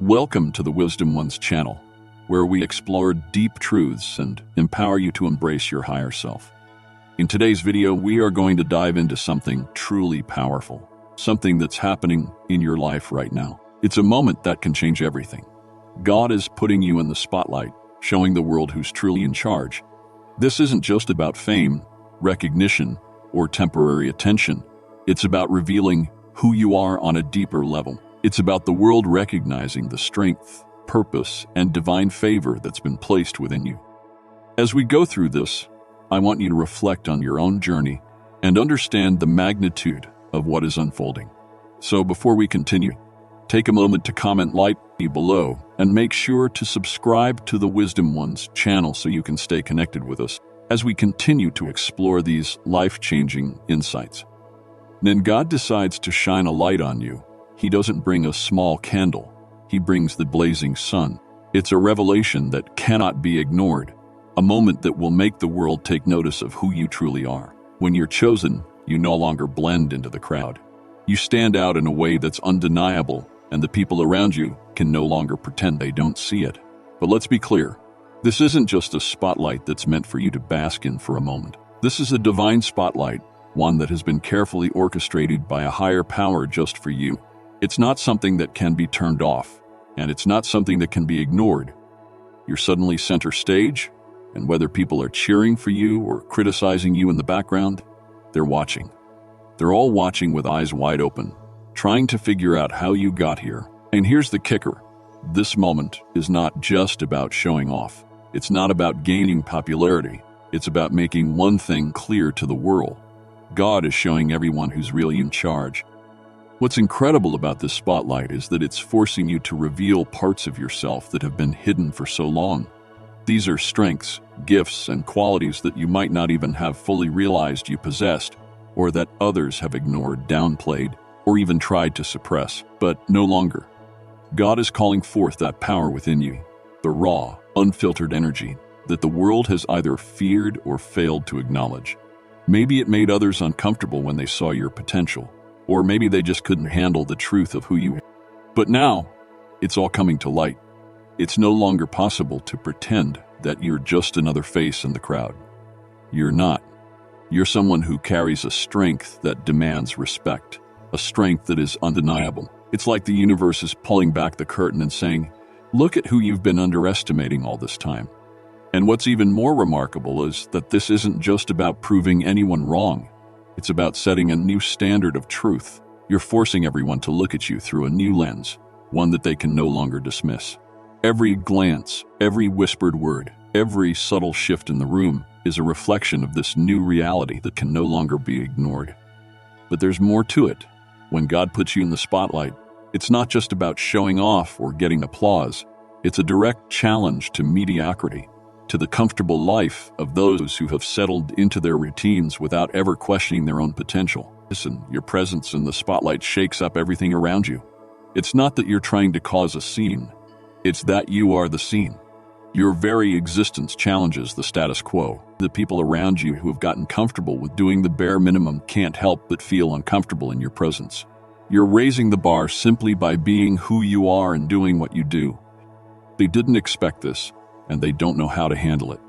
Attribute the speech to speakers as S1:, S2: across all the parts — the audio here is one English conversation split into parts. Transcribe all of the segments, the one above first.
S1: Welcome to the Wisdom Ones channel, where we explore deep truths and empower you to embrace your higher self. In today's video, we are going to dive into something truly powerful, something that's happening in your life right now. It's a moment that can change everything. God is putting you in the spotlight, showing the world who's truly in charge. This isn't just about fame, recognition, or temporary attention. It's about revealing who you are on a deeper level. It's about the world recognizing the strength, purpose, and divine favor that's been placed within you. As we go through this, I want you to reflect on your own journey and understand the magnitude of what is unfolding. So before we continue, take a moment to comment lightly below and make sure to subscribe to the Wisdom Ones channel so you can stay connected with us as we continue to explore these life-changing insights. When God decides to shine a light on you, He doesn't bring a small candle. He brings the blazing sun. It's a revelation that cannot be ignored, a moment that will make the world take notice of who you truly are. When you're chosen, you no longer blend into the crowd. You stand out in a way that's undeniable, and the people around you can no longer pretend they don't see it. But let's be clear, this isn't just a spotlight that's meant for you to bask in for a moment. This is a divine spotlight, one that has been carefully orchestrated by a higher power just for you. It's not something that can be turned off, and it's not something that can be ignored. You're suddenly center stage, and whether people are cheering for you or criticizing you in the background, they're watching. They're all watching with eyes wide open, trying to figure out how you got here. And here's the kicker. This moment is not just about showing off. It's not about gaining popularity. It's about making one thing clear to the world. God is showing everyone who's really in charge. What's incredible about this spotlight is that it's forcing you to reveal parts of yourself that have been hidden for so long. These are strengths, gifts, and qualities that you might not even have fully realized you possessed, or that others have ignored, downplayed, or even tried to suppress, but no longer. God is calling forth that power within you, the raw, unfiltered energy that the world has either feared or failed to acknowledge. Maybe it made others uncomfortable when they saw your potential, or maybe they just couldn't handle the truth of who you are. But now, it's all coming to light. It's no longer possible to pretend that you're just another face in the crowd. You're not. You're someone who carries a strength that demands respect, a strength that is undeniable. It's like the universe is pulling back the curtain and saying, look at who you've been underestimating all this time. And what's even more remarkable is that this isn't just about proving anyone wrong. It's about setting a new standard of truth. You're forcing everyone to look at you through a new lens, one that they can no longer dismiss. Every glance, every whispered word, every subtle shift in the room is a reflection of this new reality that can no longer be ignored. But there's more to it. When God puts you in the spotlight, it's not just about showing off or getting applause. It's a direct challenge to mediocrity, to the comfortable life of those who have settled into their routines without ever questioning their own potential. Listen, your presence in the spotlight shakes up everything around you. It's not that you're trying to cause a scene. It's that you are the scene. Your very existence challenges the status quo. The people around you who have gotten comfortable with doing the bare minimum can't help but feel uncomfortable in your presence. You're raising the bar simply by being who you are and doing what you do. They didn't expect this, and they don't know how to handle it.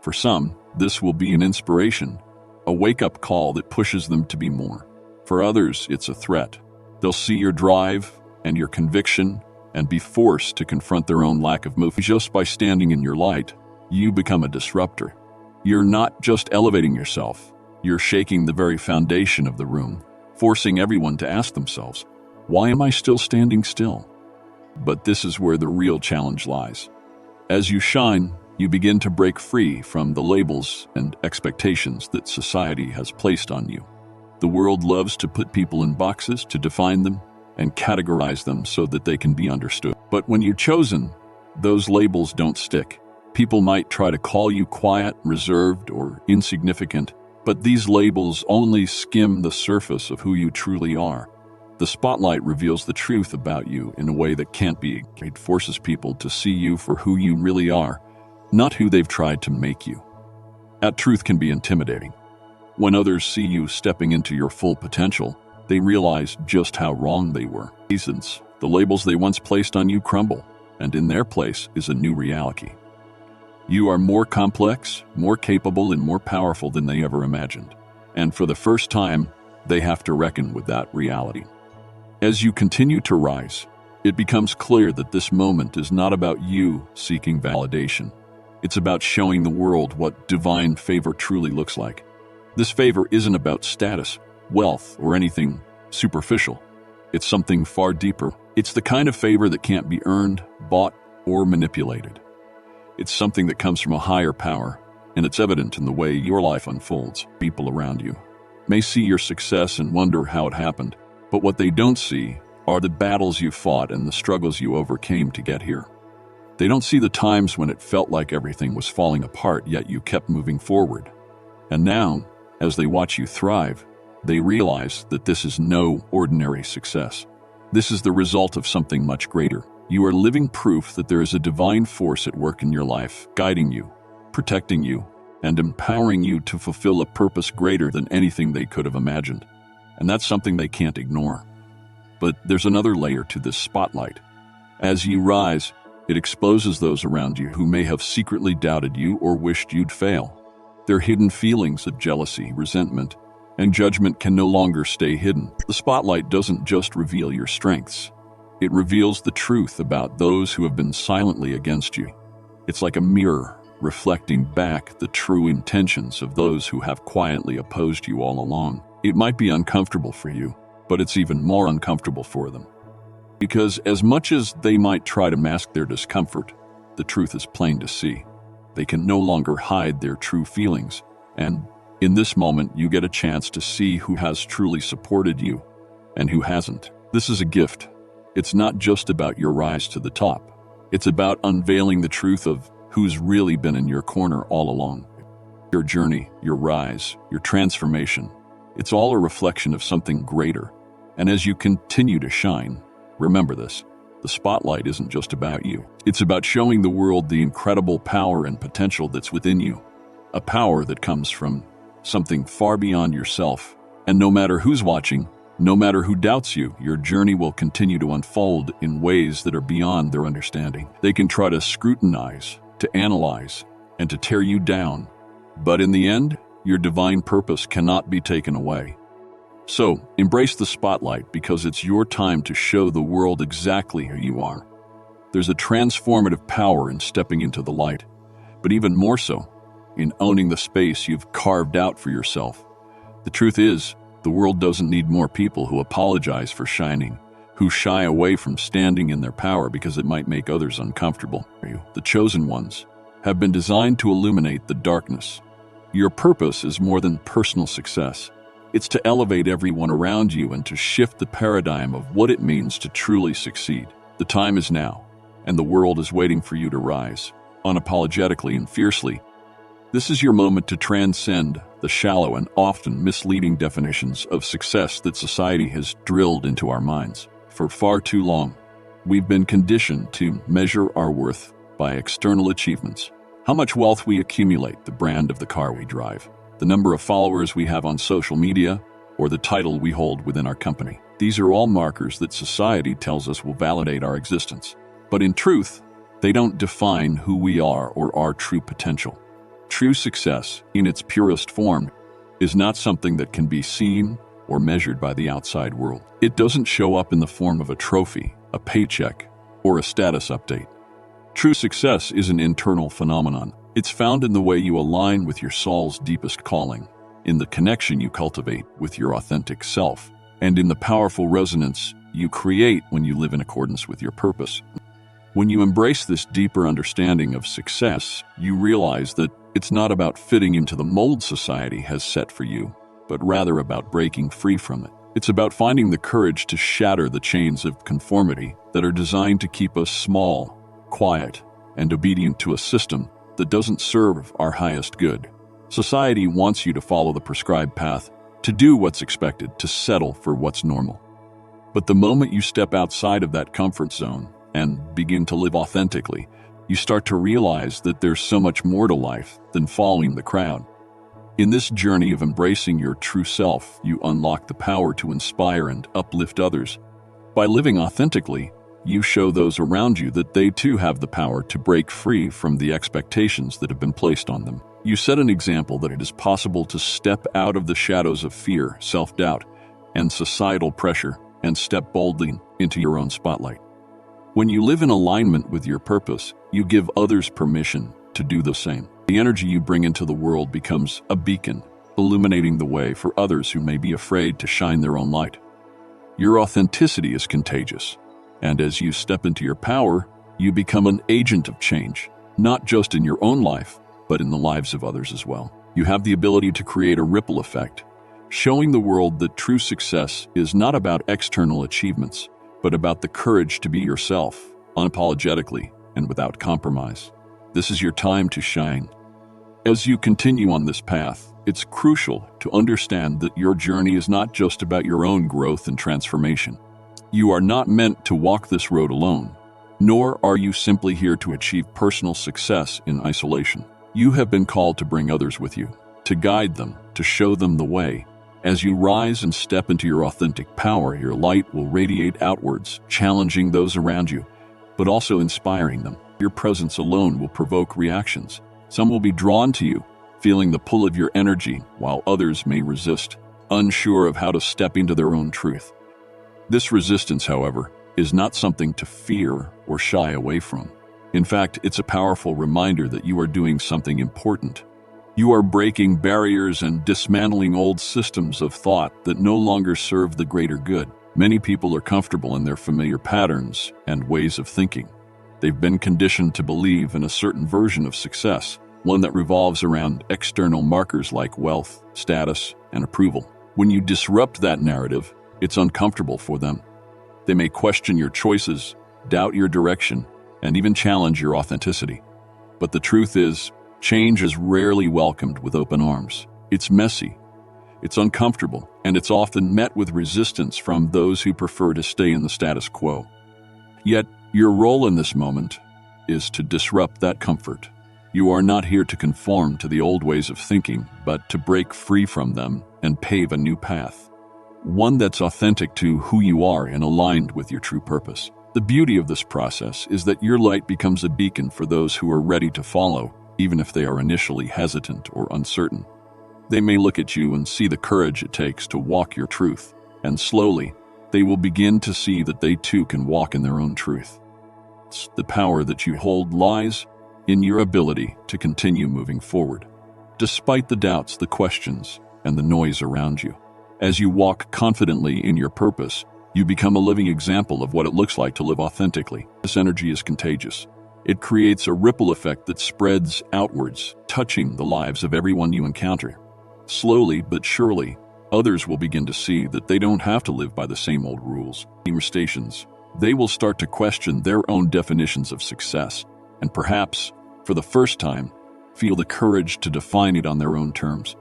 S1: For some, this will be an inspiration, a wake-up call that pushes them to be more. For others, it's a threat. They'll see your drive and your conviction and be forced to confront their own lack of movement. Just by standing in your light, you become a disruptor. You're not just elevating yourself, you're shaking the very foundation of the room, forcing everyone to ask themselves, why am I still standing still? But this is where the real challenge lies. As you shine, you begin to break free from the labels and expectations that society has placed on you. The world loves to put people in boxes, to define them, and categorize them so that they can be understood. But when you're chosen, those labels don't stick. People might try to call you quiet, reserved, or insignificant, but these labels only skim the surface of who you truly are. The spotlight reveals the truth about you in a way that can't be ignored. It forces people to see you for who you really are, not who they've tried to make you. That truth can be intimidating. When others see you stepping into your full potential, they realize just how wrong they were. Reasons, The labels they once placed on you crumble, and in their place is a new reality. You are more complex, more capable, and more powerful than they ever imagined. And for the first time, they have to reckon with that reality. As you continue to rise, it becomes clear that this moment is not about you seeking validation. It's about showing the world what divine favor truly looks like. This favor isn't about status, wealth, or anything superficial. It's something far deeper. It's the kind of favor that can't be earned, bought, or manipulated. It's something that comes from a higher power, and it's evident in the way your life unfolds. People around you may see your success and wonder how it happened, but what they don't see are the battles you fought and the struggles you overcame to get here. They don't see the times when it felt like everything was falling apart, yet you kept moving forward. And now, as they watch you thrive, they realize that this is no ordinary success. This is the result of something much greater. You are living proof that there is a divine force at work in your life, guiding you, protecting you, and empowering you to fulfill a purpose greater than anything they could have imagined. And that's something they can't ignore. But there's another layer to this spotlight. As you rise, it exposes those around you who may have secretly doubted you or wished you'd fail. Their hidden feelings of jealousy, resentment, and judgment can no longer stay hidden. The spotlight doesn't just reveal your strengths. It reveals the truth about those who have been silently against you. It's like a mirror reflecting back the true intentions of those who have quietly opposed you all along. It might be uncomfortable for you, but it's even more uncomfortable for them. Because as much as they might try to mask their discomfort, the truth is plain to see. They can no longer hide their true feelings, and in this moment you get a chance to see who has truly supported you and who hasn't. This is a gift. It's not just about your rise to the top. It's about unveiling the truth of who's really been in your corner all along. Your journey, your rise, your transformation, it's all a reflection of something greater. And as you continue to shine, remember this, the spotlight isn't just about you. It's about showing the world the incredible power and potential that's within you. A power that comes from something far beyond yourself. And no matter who's watching, no matter who doubts you, your journey will continue to unfold in ways that are beyond their understanding. They can try to scrutinize, to analyze, and to tear you down. But in the end, your divine purpose cannot be taken away. So, embrace the spotlight because it's your time to show the world exactly who you are. There's a transformative power in stepping into the light, but even more so, in owning the space you've carved out for yourself. The truth is, the world doesn't need more people who apologize for shining, who shy away from standing in their power because it might make others uncomfortable. The chosen ones have been designed to illuminate the darkness. Your purpose is more than personal success. It's to elevate everyone around you and to shift the paradigm of what it means to truly succeed. The time is now, and the world is waiting for you to rise, unapologetically and fiercely. This is your moment to transcend the shallow and often misleading definitions of success that society has drilled into our minds. For far too long, we've been conditioned to measure our worth by external achievements. How much wealth we accumulate, the brand of the car we drive, the number of followers we have on social media, or the title we hold within our company. These are all markers that society tells us will validate our existence. But in truth, they don't define who we are or our true potential. True success, in its purest form, is not something that can be seen or measured by the outside world. It doesn't show up in the form of a trophy, a paycheck, or a status update. True success is an internal phenomenon. It's found in the way you align with your soul's deepest calling, in the connection you cultivate with your authentic self, and in the powerful resonance you create when you live in accordance with your purpose. When you embrace this deeper understanding of success, you realize that it's not about fitting into the mold society has set for you, but rather about breaking free from it. It's about finding the courage to shatter the chains of conformity that are designed to keep us small, quiet, and obedient to a system that doesn't serve our highest good. Society wants you to follow the prescribed path, to do what's expected, to settle for what's normal. But the moment you step outside of that comfort zone and begin to live authentically, you start to realize that there's so much more to life than following the crowd. In this journey of embracing your true self, you unlock the power to inspire and uplift others. By living authentically, you show those around you that they too have the power to break free from the expectations that have been placed on them. You set an example that it is possible to step out of the shadows of fear, self-doubt, and societal pressure and step boldly into your own spotlight. When you live in alignment with your purpose, you give others permission to do the same. The energy you bring into the world becomes a beacon, illuminating the way for others who may be afraid to shine their own light. Your authenticity is contagious, and as you step into your power, you become an agent of change, not just in your own life, but in the lives of others as well. You have the ability to create a ripple effect, showing the world that true success is not about external achievements, but about the courage to be yourself, unapologetically and without compromise. This is your time to shine. As you continue on this path, it's crucial to understand that your journey is not just about your own growth and transformation. You are not meant to walk this road alone, nor are you simply here to achieve personal success in isolation. You have been called to bring others with you, to guide them, to show them the way. As you rise and step into your authentic power, your light will radiate outwards, challenging those around you, but also inspiring them. Your presence alone will provoke reactions. Some will be drawn to you, feeling the pull of your energy, while others may resist, unsure of how to step into their own truth. This resistance, however, is not something to fear or shy away from. In fact, it's a powerful reminder that you are doing something important. You are breaking barriers and dismantling old systems of thought that no longer serve the greater good. Many people are comfortable in their familiar patterns and ways of thinking. They've been conditioned to believe in a certain version of success, one that revolves around external markers like wealth, status, and approval. When you disrupt that narrative, it's uncomfortable for them. They may question your choices, doubt your direction, and even challenge your authenticity. But the truth is, change is rarely welcomed with open arms. It's messy, it's uncomfortable, and it's often met with resistance from those who prefer to stay in the status quo. Yet, your role in this moment is to disrupt that comfort. You are not here to conform to the old ways of thinking, but to break free from them and pave a new path, one that's authentic to who you are and aligned with your true purpose. The beauty of this process is that your light becomes a beacon for those who are ready to follow, even if they are initially hesitant or uncertain. They may look at you and see the courage it takes to walk your truth, and slowly, they will begin to see that they too can walk in their own truth. The power that you hold lies in your ability to continue moving forward, despite the doubts, the questions, and the noise around you. As you walk confidently in your purpose, you become a living example of what it looks like to live authentically. This energy is contagious. It creates a ripple effect that spreads outwards, touching the lives of everyone you encounter. Slowly but surely, others will begin to see that they don't have to live by the same old rules, stations. They will start to question their own definitions of success, and perhaps, for the first time, feel the courage to define it on their own terms.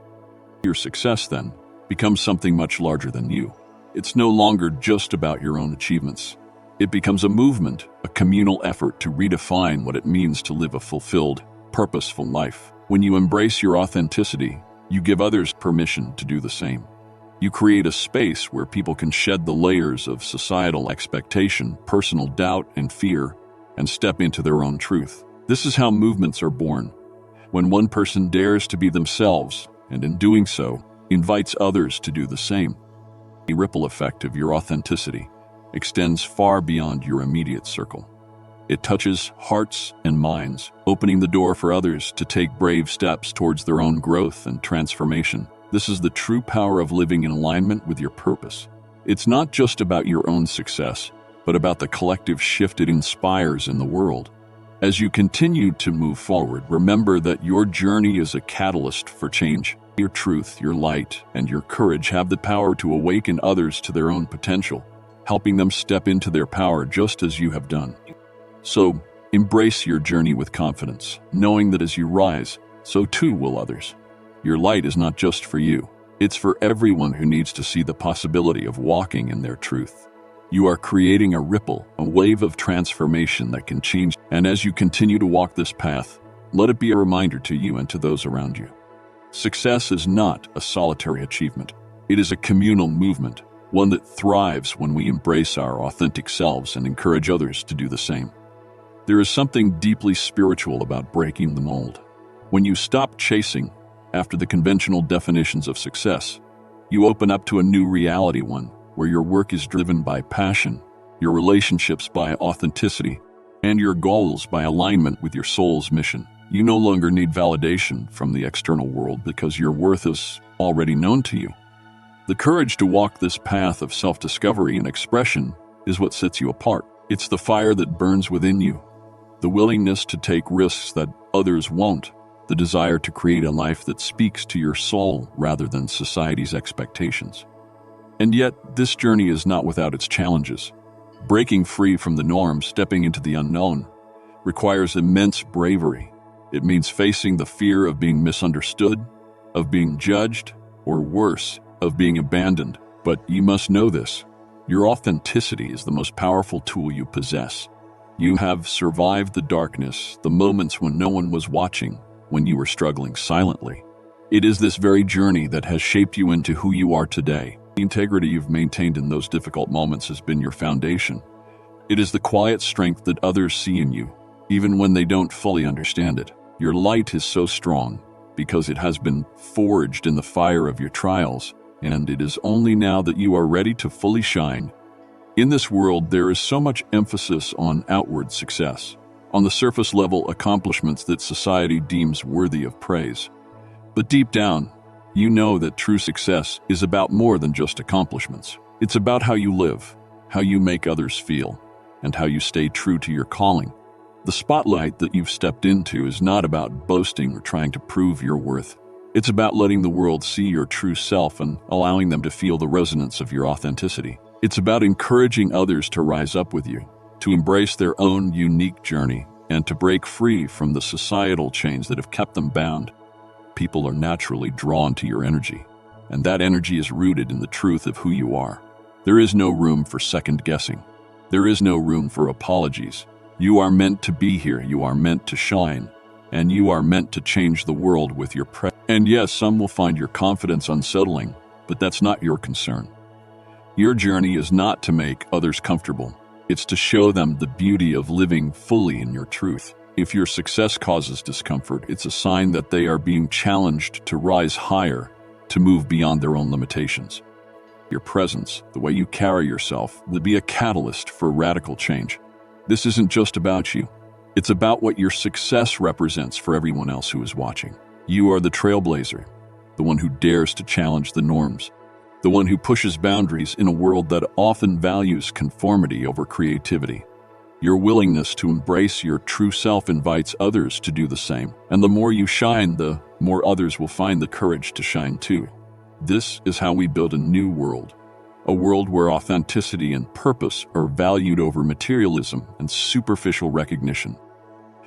S1: Your success, then, becomes something much larger than you. It's no longer just about your own achievements. It becomes a movement, a communal effort to redefine what it means to live a fulfilled, purposeful life. When you embrace your authenticity, you give others permission to do the same. You create a space where people can shed the layers of societal expectation, personal doubt, and fear, and step into their own truth. This is how movements are born, when one person dares to be themselves, and in doing so, invites others to do the same. The ripple effect of your authenticity extends far beyond your immediate circle. It touches hearts and minds, opening the door for others to take brave steps towards their own growth and transformation. This is the true power of living in alignment with your purpose. It's not just about your own success, but about the collective shift it inspires in the world. As you continue to move forward, remember that your journey is a catalyst for change. Your truth, your light, and your courage have the power to awaken others to their own potential, helping them step into their power just as you have done. So, embrace your journey with confidence, knowing that as you rise, so too will others. Your light is not just for you. It's for everyone who needs to see the possibility of walking in their truth. You are creating a ripple, a wave of transformation that can change. And as you continue to walk this path, let it be a reminder to you and to those around you. Success is not a solitary achievement. It is a communal movement, one that thrives when we embrace our authentic selves and encourage others to do the same. There is something deeply spiritual about breaking the mold. When you stop chasing after the conventional definitions of success, you open up to a new reality, one where your work is driven by passion, your relationships by authenticity, and your goals by alignment with your soul's mission. You no longer need validation from the external world because your worth is already known to you. The courage to walk this path of self-discovery and expression is what sets you apart. It's the fire that burns within you, the willingness to take risks that others won't, the desire to create a life that speaks to your soul rather than society's expectations. And yet, this journey is not without its challenges. Breaking free from the norm, stepping into the unknown, requires immense bravery. It means facing the fear of being misunderstood, of being judged, or worse, of being abandoned. But you must know this: your authenticity is the most powerful tool you possess. You have survived the darkness, the moments when no one was watching, when you were struggling silently. It is this very journey that has shaped you into who you are today. The integrity you've maintained in those difficult moments has been your foundation. It is the quiet strength that others see in you, even when they don't fully understand it. Your light is so strong because it has been forged in the fire of your trials, and it is only now that you are ready to fully shine. In this world, there is so much emphasis on outward success, on the surface level accomplishments that society deems worthy of praise. But deep down, you know that true success is about more than just accomplishments. It's about how you live, how you make others feel, and how you stay true to your calling. The spotlight that you've stepped into is not about boasting or trying to prove your worth. It's about letting the world see your true self and allowing them to feel the resonance of your authenticity. It's about encouraging others to rise up with you, to embrace their own unique journey, and to break free from the societal chains that have kept them bound. People are naturally drawn to your energy, and that energy is rooted in the truth of who you are. There is no room for second guessing. There is no room for apologies. You are meant to be here, you are meant to shine, and you are meant to change the world with your presence. And yes, some will find your confidence unsettling, but that's not your concern. Your journey is not to make others comfortable. It's to show them the beauty of living fully in your truth. If your success causes discomfort, it's a sign that they are being challenged to rise higher, to move beyond their own limitations. Your presence, the way you carry yourself, will be a catalyst for radical change. This isn't just about you. It's about what your success represents for everyone else who is watching. You are the trailblazer, the one who dares to challenge the norms, the one who pushes boundaries in a world that often values conformity over creativity. Your willingness to embrace your true self invites others to do the same, and the more you shine, the more others will find the courage to shine too. This is how we build a new world, a world where authenticity and purpose are valued over materialism and superficial recognition.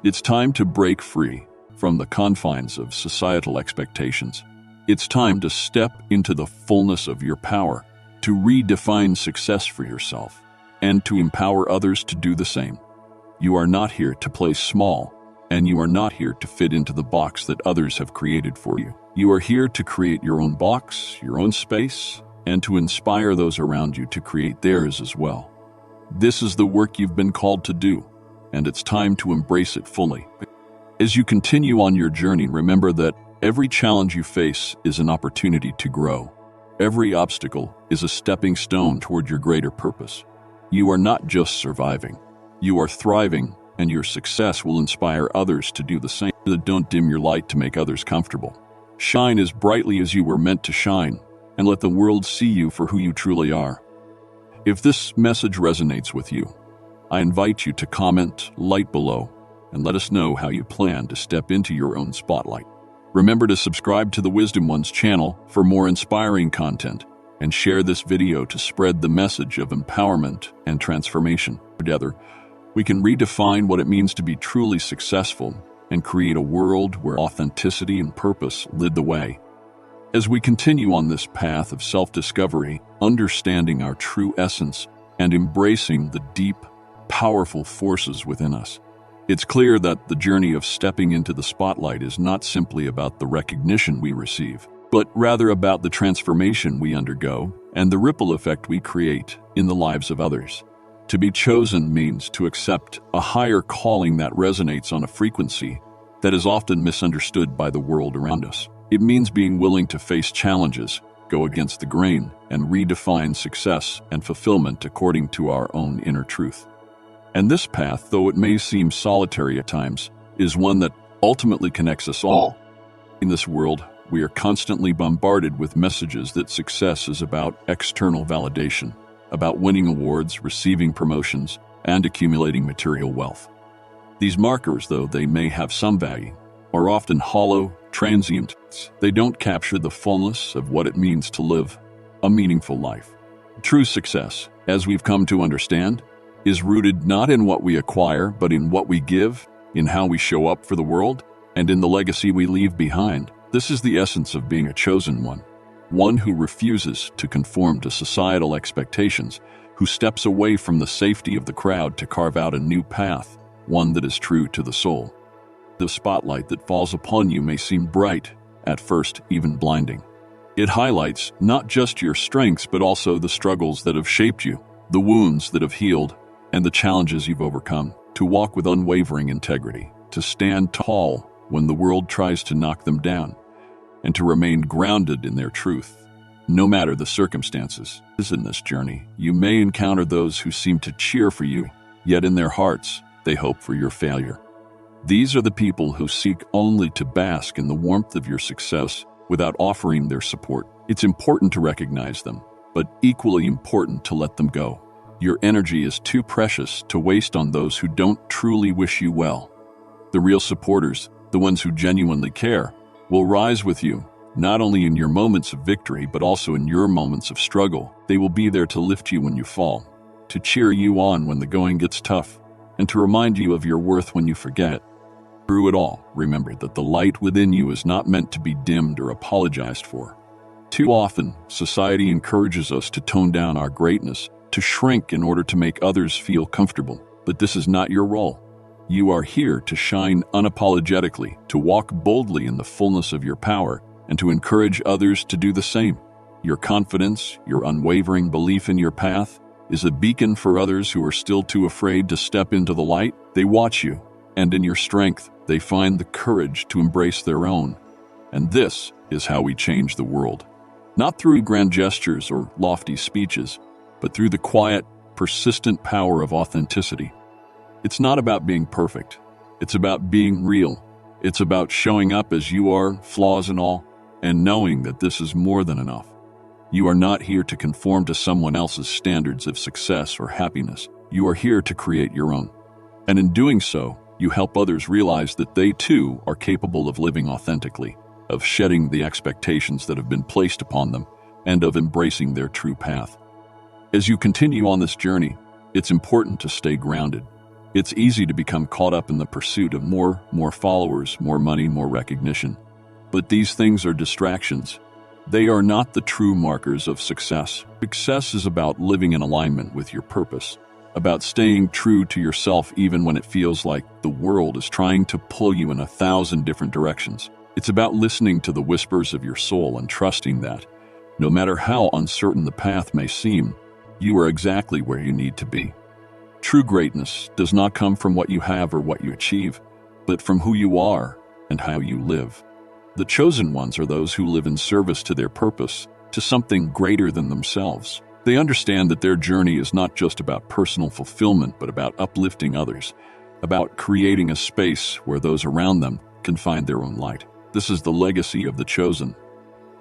S1: It's time to break free from the confines of societal expectations. It's time to step into the fullness of your power, to redefine success for yourself, and to empower others to do the same. You are not here to play small, and you are not here to fit into the box that others have created for you. You are here to create your own box, your own space, and to inspire those around you to create theirs as well. This is the work you've been called to do, and it's time to embrace it fully. As you continue on your journey, remember that every challenge you face is an opportunity to grow. Every obstacle is a stepping stone toward your greater purpose. You are not just surviving. You are thriving, and your success will inspire others to do the same. Don't dim your light to make others comfortable. Shine as brightly as you were meant to shine, and let the world see you for who you truly are. If this message resonates with you, I invite you to comment, like below, and let us know how you plan to step into your own spotlight. Remember to subscribe to the Wisdom Ones channel for more inspiring content, and share this video to spread the message of empowerment and transformation. Together, we can redefine what it means to be truly successful and create a world where authenticity and purpose lead the way. As we continue on this path of self-discovery, understanding our true essence, and embracing the deep, powerful forces within us, it's clear that the journey of stepping into the spotlight is not simply about the recognition we receive. but rather about the transformation we undergo and the ripple effect we create in the lives of others. To be chosen means to accept a higher calling that resonates on a frequency that is often misunderstood by the world around us. It means being willing to face challenges, go against the grain, and redefine success and fulfillment according to our own inner truth. And this path, though it may seem solitary at times, is one that ultimately connects us all. In this world, we are constantly bombarded with messages that success is about external validation, about winning awards, receiving promotions, and accumulating material wealth. These markers, though they may have some value, are often hollow, transient. They don't capture the fullness of what it means to live a meaningful life. True success, as we've come to understand, is rooted not in what we acquire, but in what we give, in how we show up for the world, and in the legacy we leave behind. This is the essence of being a chosen one who refuses to conform to societal expectations, who steps away from the safety of the crowd to carve out a new path, one that is true to the soul. The spotlight that falls upon you may seem bright, at first even blinding. It highlights not just your strengths, but also the struggles that have shaped you, the wounds that have healed, and the challenges you've overcome. To walk with unwavering integrity, to stand tall when the world tries to knock them down, and to remain grounded in their truth, no matter the circumstances. In this journey, you may encounter those who seem to cheer for you, yet in their hearts, they hope for your failure. These are the people who seek only to bask in the warmth of your success without offering their support. It's important to recognize them, but equally important to let them go. Your energy is too precious to waste on those who don't truly wish you well. The real supporters, the ones who genuinely care, will rise with you, not only in your moments of victory, but also in your moments of struggle. They will be there to lift you when you fall, to cheer you on when the going gets tough, and to remind you of your worth when you forget. Through it all, remember that the light within you is not meant to be dimmed or apologized for. Too often, society encourages us to tone down our greatness, to shrink in order to make others feel comfortable. But this is not your role. You are here to shine unapologetically, to walk boldly in the fullness of your power, and to encourage others to do the same. Your confidence, your unwavering belief in your path, is a beacon for others who are still too afraid to step into the light. They watch you, and in your strength, they find the courage to embrace their own. And this is how we change the world. Not through grand gestures or lofty speeches, but through the quiet, persistent power of authenticity. It's not about being perfect. It's about being real. It's about showing up as you are, flaws and all, and knowing that this is more than enough. You are not here to conform to someone else's standards of success or happiness. You are here to create your own. And in doing so, you help others realize that they too are capable of living authentically, of shedding the expectations that have been placed upon them, and of embracing their true path. As you continue on this journey, it's important to stay grounded. It's easy to become caught up in the pursuit of more followers, more money, more recognition. But these things are distractions. They are not the true markers of success. Success is about living in alignment with your purpose, about staying true to yourself even when it feels like the world is trying to pull you in 1,000 different directions. It's about listening to the whispers of your soul and trusting that, no matter how uncertain the path may seem, you are exactly where you need to be. True greatness does not come from what you have or what you achieve, but from who you are and how you live. The chosen ones are those who live in service to their purpose, to something greater than themselves. They understand that their journey is not just about personal fulfillment, but about uplifting others, about creating a space where those around them can find their own light. This is the legacy of the chosen.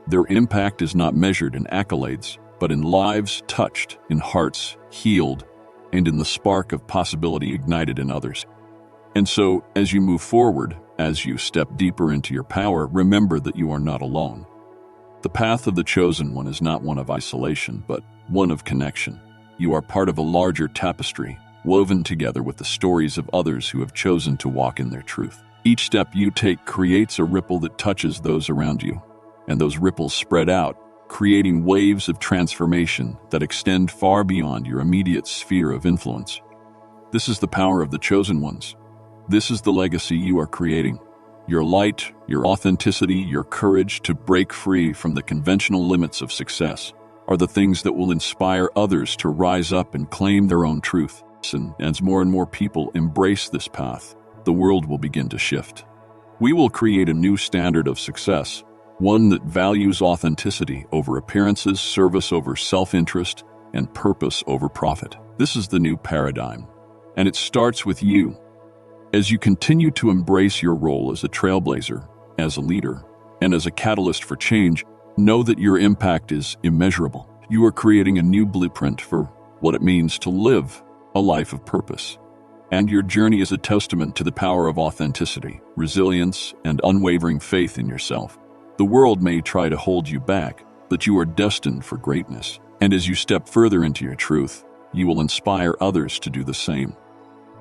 S1: Their impact is not measured in accolades, but in lives touched, in hearts healed, and in the spark of possibility ignited in others. And so, as you move forward, as you step deeper into your power, remember that you are not alone. The path of the chosen one is not one of isolation, but one of connection. You are part of a larger tapestry, woven together with the stories of others who have chosen to walk in their truth. Each step you take creates a ripple that touches those around you, and those ripples spread out, creating waves of transformation that extend far beyond your immediate sphere of influence. This is the power of the chosen ones. This is the legacy you are creating. Your light, your authenticity, your courage to break free from the conventional limits of success are the things that will inspire others to rise up and claim their own truth. And as more and more people embrace this path, the world will begin to shift. We will create a new standard of success, one that values authenticity over appearances, service over self-interest, and purpose over profit. This is the new paradigm, and it starts with you. As you continue to embrace your role as a trailblazer, as a leader, and as a catalyst for change, know that your impact is immeasurable. You are creating a new blueprint for what it means to live a life of purpose. And your journey is a testament to the power of authenticity, resilience, and unwavering faith in yourself. The world may try to hold you back, but you are destined for greatness. And as you step further into your truth, you will inspire others to do the same.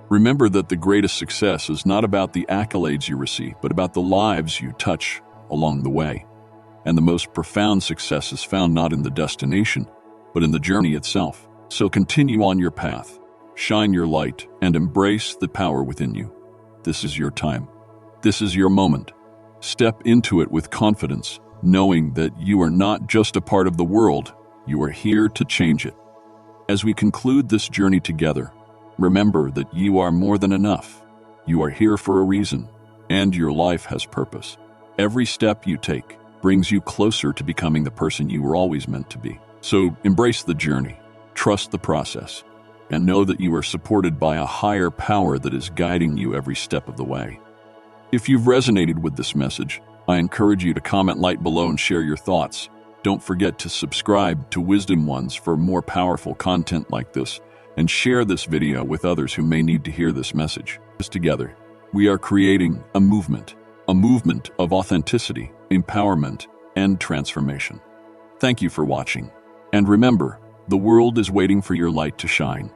S1: Remember that the greatest success is not about the accolades you receive, but about the lives you touch along the way. And the most profound success is found not in the destination, but in the journey itself. So continue on your path, shine your light, and embrace the power within you. This is your time. This is your moment. Step into it with confidence, knowing that you are not just a part of the world, you are here to change it. As we conclude this journey together, remember that you are more than enough. You are here for a reason, and your life has purpose. Every step you take brings you closer to becoming the person you were always meant to be. So embrace the journey, trust the process, and know that you are supported by a higher power that is guiding you every step of the way. If you've resonated with this message, I encourage you to comment light below and share your thoughts. Don't forget to subscribe to Wisdom Ones for more powerful content like this, and share this video with others who may need to hear this message. Together, we are creating a movement of authenticity, empowerment, and transformation. Thank you for watching. And remember, the world is waiting for your light to shine.